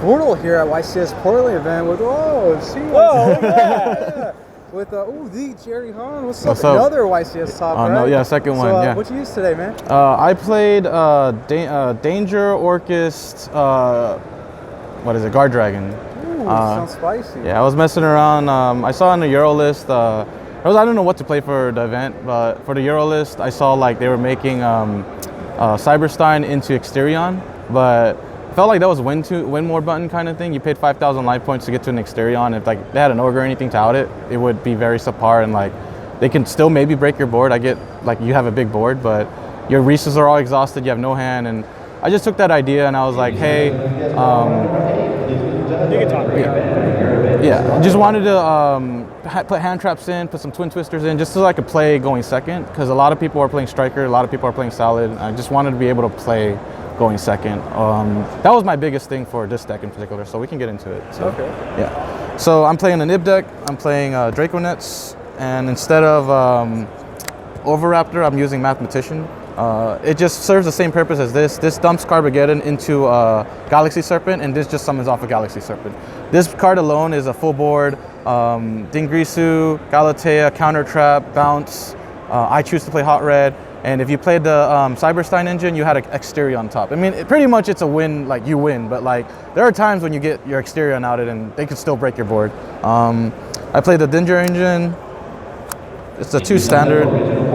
Bortle here at YCS Portland event with with the Jerry Hahn. What's up? Another YCS top, right? No, yeah, second one. Yeah. What you use today, man? I played Danger, Orcust. What is it? Guardragon. Ooh, sounds spicy. Yeah, I was messing around. I saw on the Euro list. I don't know what to play for the event, but for the Euro list, I saw like they were making Cyberstein into Exterion, but felt like that was win more button kind of thing. You paid 5,000 life points to get to an Exterion. If like they had an ogre or anything to out it, it would be very subpar, and like they can still maybe break your board. I get like you have a big board, but your Reeses are all exhausted. You have no hand, and I just took that idea and I was like, hey, yeah, just wanted to put hand traps in, put some twin twisters in, just so I could play going second, because a lot of people are playing striker, a lot of people are playing salad. I just wanted to be able to play going second. That was my biggest thing for this deck in particular, so we can get into it. So, okay. Yeah. So I'm playing an Ib deck, I'm playing Draco Nets, and instead of Overraptor, I'm using Mathematician. It just serves the same purpose as this. This dumps Carbageddon into Galaxy Serpent, and this just summons off a Galaxy Serpent. This card alone is a full board Dingrisu, Galatea, Counter Trap, Bounce. I choose to play Hot Red, and if you played the Cyberstein engine, you had an Exterior on top. I mean, pretty much it's a win, like you win, but like there are times when you get your Exterior outed and they can still break your board. I played the Danger engine. It's a 2 standard.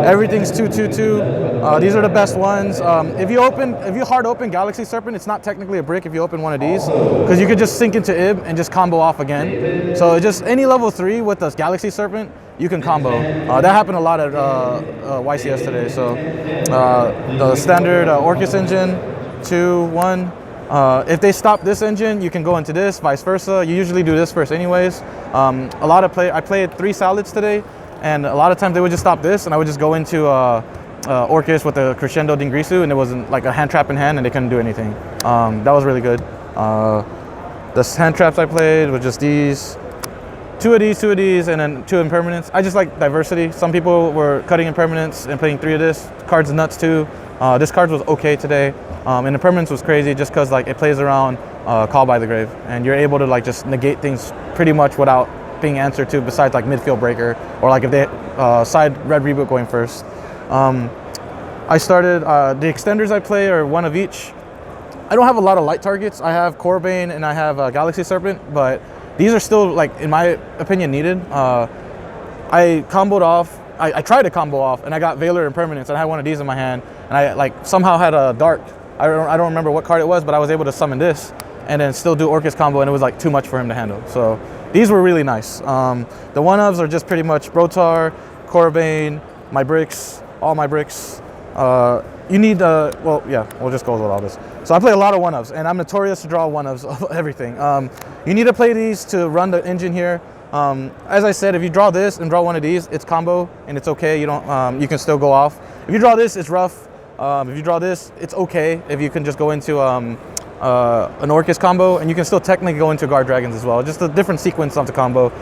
Everything's 2/2/2. These are the best ones. If you hard open Galaxy Serpent, it's not technically a brick if you open one of these, because you could just sink into Ib and just combo off again. So just any level 3 with this Galaxy Serpent, you can combo. That happened a lot at YCS today. So the standard Orcust engine, 2/1. If they stop this engine, you can go into this, vice versa. You usually do this first anyways. I played 3 salads today, and a lot of times they would just stop this, and I would just go into Orcust with a Crescendo Dingrisu, and it wasn't like a hand trap in hand, and they couldn't do anything. That was really good. The hand traps I played were just these. 2 of these, and then 2 impermanents. I just like diversity. Some people were cutting impermanents and playing 3 of this. Card's nuts too. This card was okay today. And impermanence was crazy just because like it plays around Call by the Grave, and you're able to like just negate things pretty much without being answered to, besides like midfield breaker, or like if they side red reboot going first. I started, the extenders I play are 1 of each. I don't have a lot of light targets. I have Corbane and I have Galaxy Serpent, but these are still, like, in my opinion, needed. I comboed off. I tried to combo off, and I got Valor Impermanence, and I had one of these in my hand, and I like somehow had a Dark. I don't remember what card it was, but I was able to summon this, and then still do Orcust combo, and it was like too much for him to handle. So these were really nice. The 1-ofs are just pretty much Brotar, Corbane, my bricks, all my bricks. You need, well, yeah, we'll just go with all this. So I play a lot of 1-ofs, and I'm notorious to draw 1-ofs of everything. You need to play these to run the engine here. As I said, if you draw this and draw one of these, it's combo, and it's okay. You don't, you can still go off. If you draw this, it's rough. If you draw this, it's okay. If you can just go into an Orcust combo, and you can still technically go into Guardragons as well. Just a different sequence of the combo.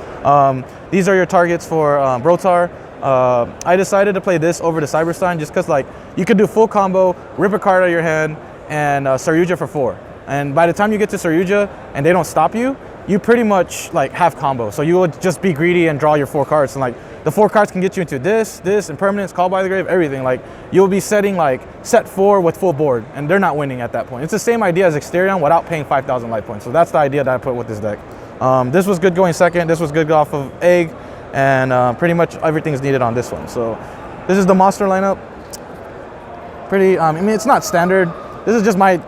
These are your targets for Brotar. I decided to play this over the Cyberstein just because like you could do full combo, rip a card out of your hand, and Saryuja for 4. And by the time you get to Saryuja and they don't stop you, you pretty much like have combo. So you would just be greedy and draw your 4 cards, and like the 4 cards can get you into this, impermanence, Call by the Grave, everything. Like you'll be setting like set 4 with full board, and they're not winning at that point. It's the same idea as Exterion without paying 5,000 life points. So that's the idea that I put with this deck. This was good going second. This was good off of Egg, and pretty much everything's needed on this one. So this is the monster lineup. Pretty, I mean, it's not standard. This is just my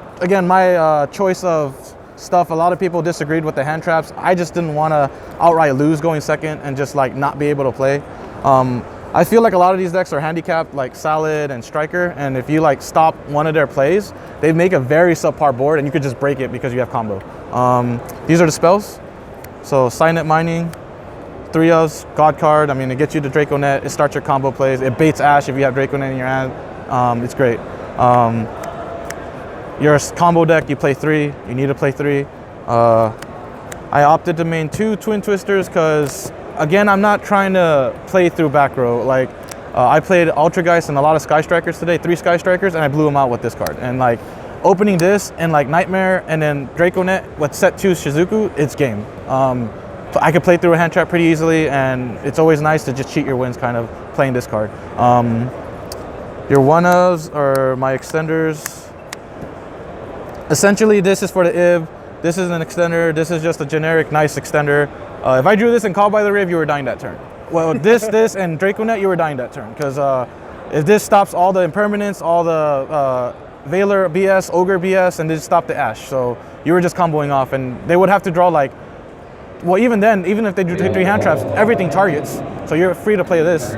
choice of stuff. A lot of people disagreed with the hand traps. I just didn't want to outright lose going second and just like not be able to play. I feel like a lot of these decks are handicapped like Salad and Striker, and if you like stop one of their plays, they make a very subpar board, and you could just break it because you have combo. These are the spells. So Signet Mining, 3-ofs, God card. I mean, it gets you to Draco Net. It starts your combo plays. It baits Ash if you have Draco Net in your hand. It's great. Your combo deck, you play 3. You need to play 3. I opted to main 2 Twin Twisters because, again, I'm not trying to play through back row. Like, I played Ultra Geist and a lot of Sky Strikers today, 3 Sky Strikers, and I blew them out with this card. And like, opening this and like Nightmare and then Draconet with set 2 Shizuku, it's game. So I could play through a hand trap pretty easily, and it's always nice to just cheat your wins kind of playing this card. Your one-ofs are my extenders. Essentially, this is for the IB. This is an extender. This is just a generic nice extender. If I drew this and Called by the Grave, you were dying that turn. Well, this, and Draconet, you were dying that turn. Because if this stops all the impermanence, all the Veiler BS, Ogre BS, and this stopped the Ash. So you were just comboing off, and they would have to draw like, well, even then, even if they drew 3 hand traps, everything targets. So you're free to play this.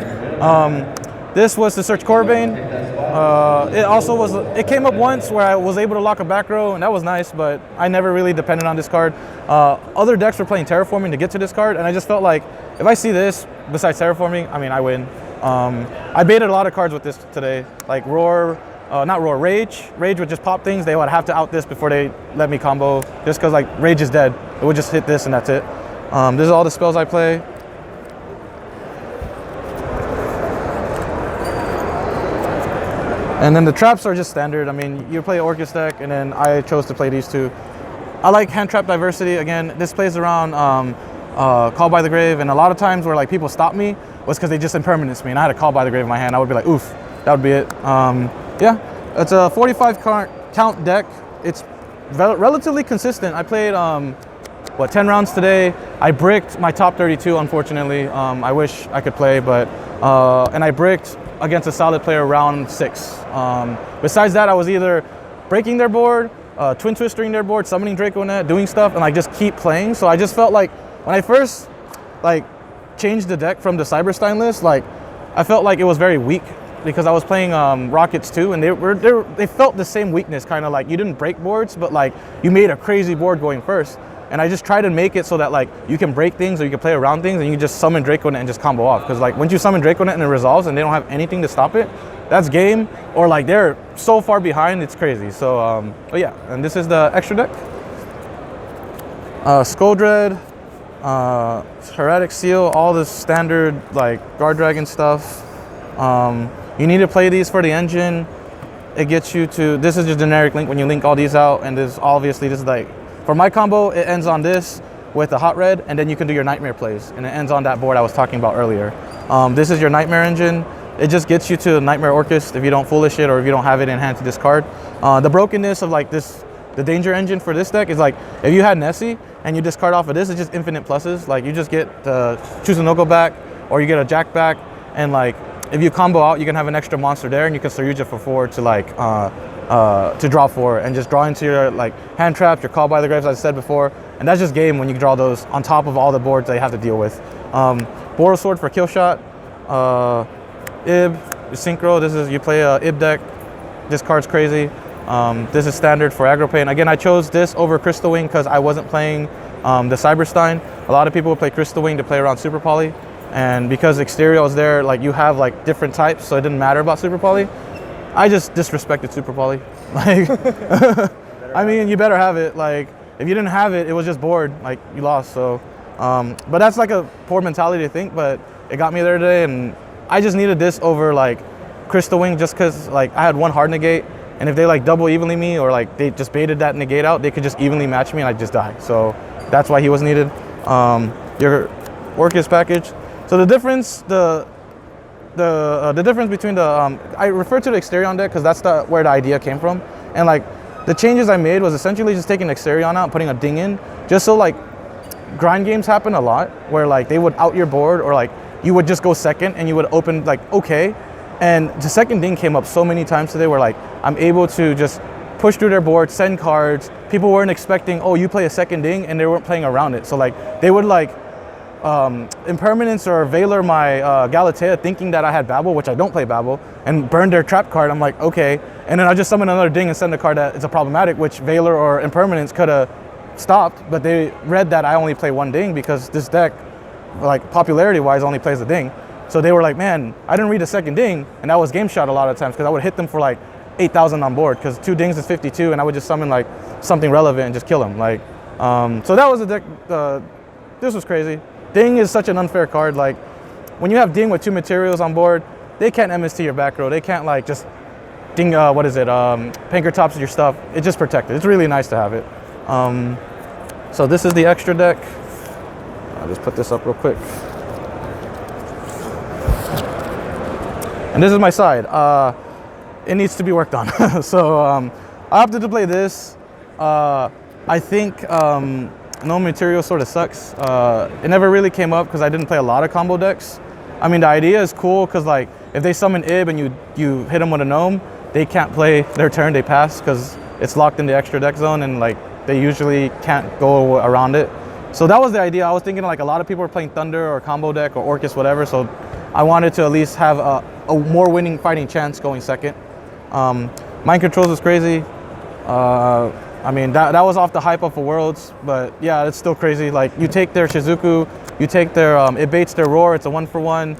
This was to search Corbane. It also was, it came up once where I was able to lock a back row, and that was nice, but I never really depended on this card. Other decks were playing Terraforming to get to this card, and I just felt like if I see this, besides Terraforming, I mean, I win. I baited a lot of cards with this today, like Rage. Rage would just pop things. They would have to out this before they let me combo, just because like Rage is dead. It would just hit this and that's it. This is all the spells I play. And then the traps are just standard. I mean, you play Orcust deck, and then I chose to play these 2. I like hand trap diversity. Again, this plays around Call by the Grave, and a lot of times where like people stop me was because they just impermanence me, and I had a Call by the Grave in my hand. I would be like, oof, that would be it. Yeah, it's a 45 count deck. It's relatively consistent. I played 10 rounds today. I bricked my top 32, unfortunately. I wish I could play, but and I bricked against a solid player round 6. Besides that, I was either breaking their board, twin twistering their board, summoning Draconet, doing stuff, and like just keep playing. So I just felt like when I first like changed the deck from the Cyberstein list, like I felt like it was very weak because I was playing Rockets too, and they felt the same weakness, kind of like you didn't break boards, but like you made a crazy board going first. And I just try to make it so that like you can break things or you can play around things, and you can just summon Draconet and just combo off. Because like once you summon Draconet and it resolves and they don't have anything to stop it, that's game. Or like they're so far behind, it's crazy. So but yeah, and this is the extra deck. Skull Dread, Heretic Seal, all the standard like Guardragon stuff. You need to play these for the engine. It gets you to, this is just generic link when you link all these out, and this obviously this is like, for my combo, it ends on this with a hot red, and then you can do your Nightmare plays, and it ends on that board I was talking about earlier. This is your Nightmare engine. It just gets you to Nightmare Orcust if you don't foolish it or if you don't have it in hand to discard. The brokenness of like this, the danger engine for this deck is like, if you had Nessie and you discard off of this, it's just infinite pluses. Like you just get choose a no-go back, or you get a Jack back, and like if you combo out, you can have an extra monster there, and you can Saryuja for 4 to like to draw 4 and just draw into your like hand traps, your Call by the Graves, as I said before, and that's just game when you draw those on top of all the boards that you have to deal with. Bortle Sword for kill shot, IB, Synchro. This is you play a IB deck. This card's crazy. This is standard for aggro play. And again, I chose this over Crystal Wing because I wasn't playing the Cyberstein. A lot of people would play Crystal Wing to play around Super Poly, and because Exterior is there, like you have like different types, so it didn't matter about Super Poly. I just disrespected Super Poly. Like, I mean, you better have it. Like, if you didn't have it, it was just bored. Like, you lost. So, but that's like a poor mentality to think. But it got me there today, and I just needed this over like Crystal Wing, just because like I had one hard negate, and if they like double evenly me or like they just baited that negate out, they could just evenly match me and I'd just die. So that's why he was needed. Your Orcust package. So the difference, the difference between the I refer to the Exterion deck because that's where the idea came from, and like the changes I made was essentially just taking Exterion out and putting a ding in, just so like grind games happen a lot where like they would out your board, or like you would just go second and you would open like okay, and the second ding came up so many times today where like I'm able to just push through their board, send cards. People weren't expecting, oh, you play a second ding, and they weren't playing around it, so like they would like impermanence or Veiler my Galatea thinking that I had Babel, which I don't play Babel, and burn their trap card. I'm like, okay. And then I just summon another ding and send a card that is a problematic, which Veiler or impermanence could have stopped, but they read that I only play one ding because this deck, like popularity-wise, only plays a ding. So they were like, man, I didn't read a second ding, and that was game shot a lot of times because I would hit them for like 8,000 on board because 2 dings is 52, and I would just summon like something relevant and just kill them. Like, so that was a deck. This was crazy. Ding is such an unfair card. Like when you have Ding with 2 materials on board, they can't MST your back row. They can't like just what is it? Pinker tops your stuff. It's just protected. It's really nice to have it. So this is the extra deck. I'll just put this up real quick. And this is my side. It needs to be worked on. So I opted to play this. I think no material sort of sucks. It never really came up because I didn't play a lot of combo decks. I mean, the idea is cool because like if they summon Ib and you hit them with a gnome, they can't play their turn, they pass because it's locked in the extra deck zone and like they usually can't go around it. So that was the idea. I was thinking like a lot of people were playing Thunder or combo deck or Orcust, whatever. So I wanted to at least have a more winning fighting chance going second. Mind controls is crazy. I mean, that was off the hype of the Worlds, but yeah, it's still crazy. Like you take their Shizuku, you take their, it baits their Roar, it's a 1-for-1.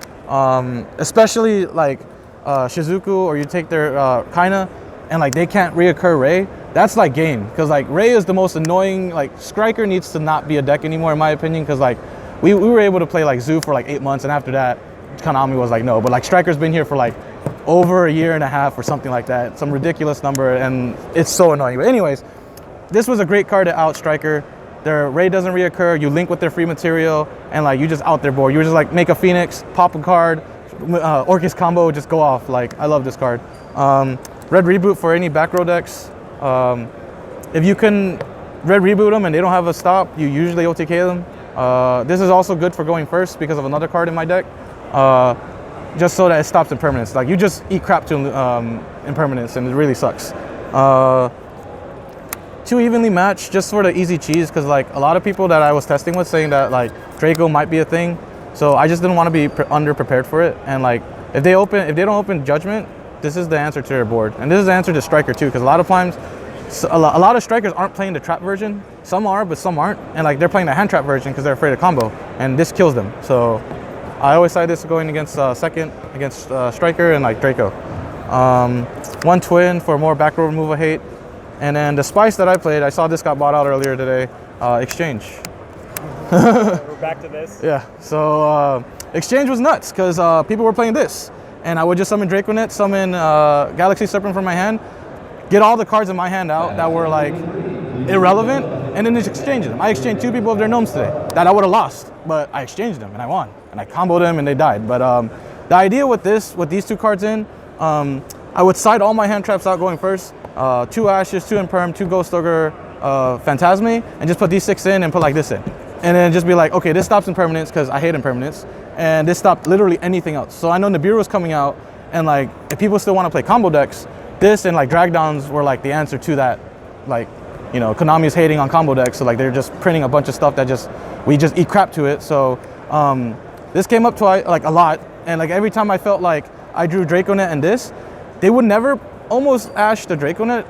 Especially like Shizuku, or you take their Kaina, and like they can't reoccur Ray. That's like game, because like Ray is the most annoying. Like Striker needs to not be a deck anymore in my opinion, because like we were able to play like Zoo for like 8 months, and after that Konami was like no, but like Striker's been here for like over a year and a half or something like that, some ridiculous number, and it's so annoying. But anyways, this was a great card to out Striker. Their Ray doesn't reoccur, you link with their free material, and like you just out their board. You just like make a Phoenix, pop a card, Orcust combo, just go off. Like I love this card. Red Reboot for any back row decks. If you can Red Reboot them and they don't have a stop, you usually OTK them. This is also good for going first because of another card in my deck. Just so that it stops impermanence. Like you just eat crap to impermanence and it really sucks. Too evenly matched, just sort of easy cheese, because like a lot of people that I was testing with saying that like Draco might be a thing, so I just didn't want to be under prepared for it. And like if they don't open Judgment, this is the answer to their board, and this is the answer to Striker too, because a lot of times a lot of Strikers aren't playing the trap version. Some are, but some aren't, and like they're playing the hand trap version because they're afraid of combo, and this kills them. So I always side this going against second against Striker and like Draco. One twin for more back row removal hate. And then the Spice that I played, I saw this got bought out earlier today, Exchange. We're back to this. Yeah, so Exchange was nuts because people were playing this. And I would just summon Draconet, summon Galaxy Serpent from my hand, get all the cards in my hand out that were like irrelevant, and then just exchange them. I exchanged 2 people of their gnomes today that I would have lost, but I exchanged them and I won. And I comboed them and they died. But the idea with these 2 cards in, I would side all my hand traps out going first. 2 Ashes, 2 Imperm, 2 Ghost Ogre, Phantasme, and just put these 6 in and put like this in. And then just be like, okay, this stops impermanence because I hate impermanence, and this stopped literally anything else. So I know Nibiru was coming out, and like if people still want to play combo decks, this and like drag downs were like the answer to that. Like, you know, Konami is hating on combo decks, so like they're just printing a bunch of stuff that we just eat crap to it. So this came up to like a lot, and like every time I felt like I drew Draconet and this, they would never almost ash the Draconet.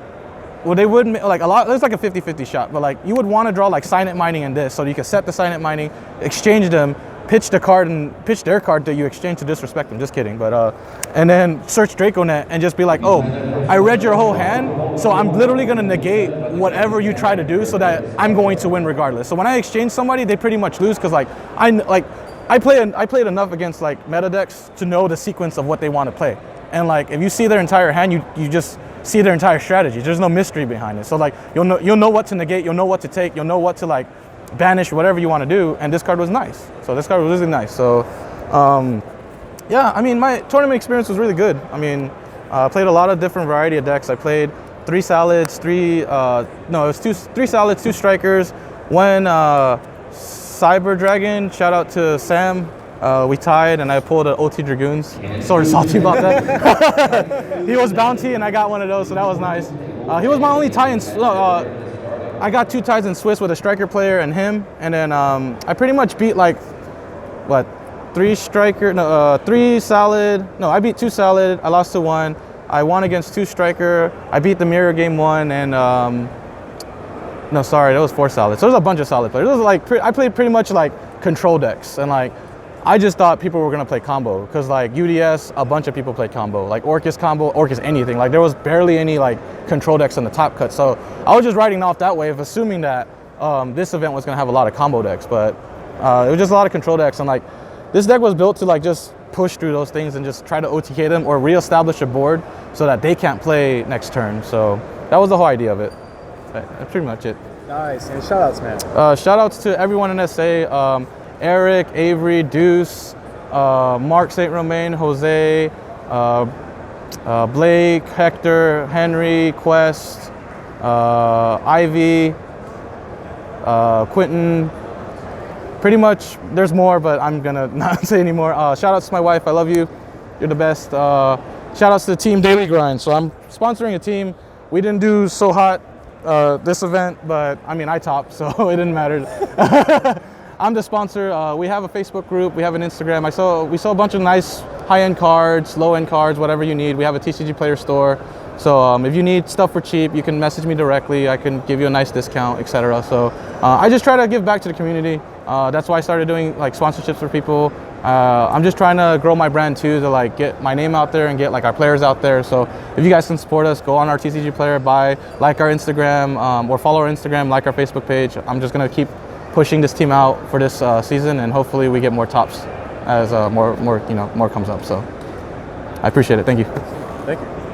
Well, they would like a lot. There's like a 50-50 shot, but like you would want to draw like Signet Mining and this, so you can set the Signet Mining, exchange them, pitch the card and pitch their card that you exchange to disrespect them. Just kidding, but and then search Draconet and just be like, oh, I read your whole hand, so I'm literally gonna negate whatever you try to do, so that I'm going to win regardless. So when I exchange somebody, they pretty much lose because like I played enough against like meta decks to know the sequence of what they want to play. And like if you see their entire hand, you just see their entire strategy. There's no mystery behind it. So like you'll know what to negate, you'll know what to take, you'll know what to like banish, whatever you want to do. And this card was nice. So this card was really nice. So yeah, I mean my tournament experience was really good. I mean I played a lot of different variety of decks. I played 3 Salads, 3 Salads, 2 Strikers, 1 Cyber Dragon. Shout out to Sam. We tied and I pulled an OT Dragoons. Sort of salty about that. He was bounty and I got one of those, so that was nice. He was my only tie in. I got 2 ties in Swiss with a Striker player and him, and then I pretty much beat like what 3 Striker, no 3 Salad. No, I beat 2 Salad. I lost to 1. I won against 2 Striker. I beat the Mirror game 1 and no, sorry, that was 4 Salad. So there's a bunch of Salad players. It was like I played pretty much like control decks, and like I just thought people were gonna play combo because like UDS, a bunch of people played combo, like Orcust combo, Orcust anything. Like there was barely any like control decks in the top cut. So I was just writing off that way of assuming that this event was gonna have a lot of combo decks, but it was just a lot of control decks. And like this deck was built to like just push through those things and just try to OTK them or reestablish a board so that they can't play next turn. So that was the whole idea of it. That's pretty much it. Nice. And shout outs, man. Shout outs to everyone in SA. Eric, Avery, Deuce, Mark St. Romain, Jose, Blake, Hector, Henry, Quest, Ivy, Quentin. Pretty much, there's more, but I'm gonna not say anymore. Shout outs to my wife, I love you. You're the best. Shout outs to the team Daily Grind. So I'm sponsoring a team. We didn't do so hot this event, but I mean, I topped, so it didn't matter. I'm the sponsor. We have a Facebook group. We have an Instagram. We saw a bunch of nice high-end cards, low-end cards, whatever you need. We have a TCG Player store. So if you need stuff for cheap, you can message me directly. I can give you a nice discount, etc. So I just try to give back to the community. That's why I started doing like sponsorships for people. I'm just trying to grow my brand too, to like get my name out there and get like our players out there. So if you guys can support us, go on our TCG Player, like our Instagram, or follow our Instagram, like our Facebook page. I'm just gonna keep pushing this team out for this season, and hopefully we get more tops as more comes up. So I appreciate it. Thank you. Thank you.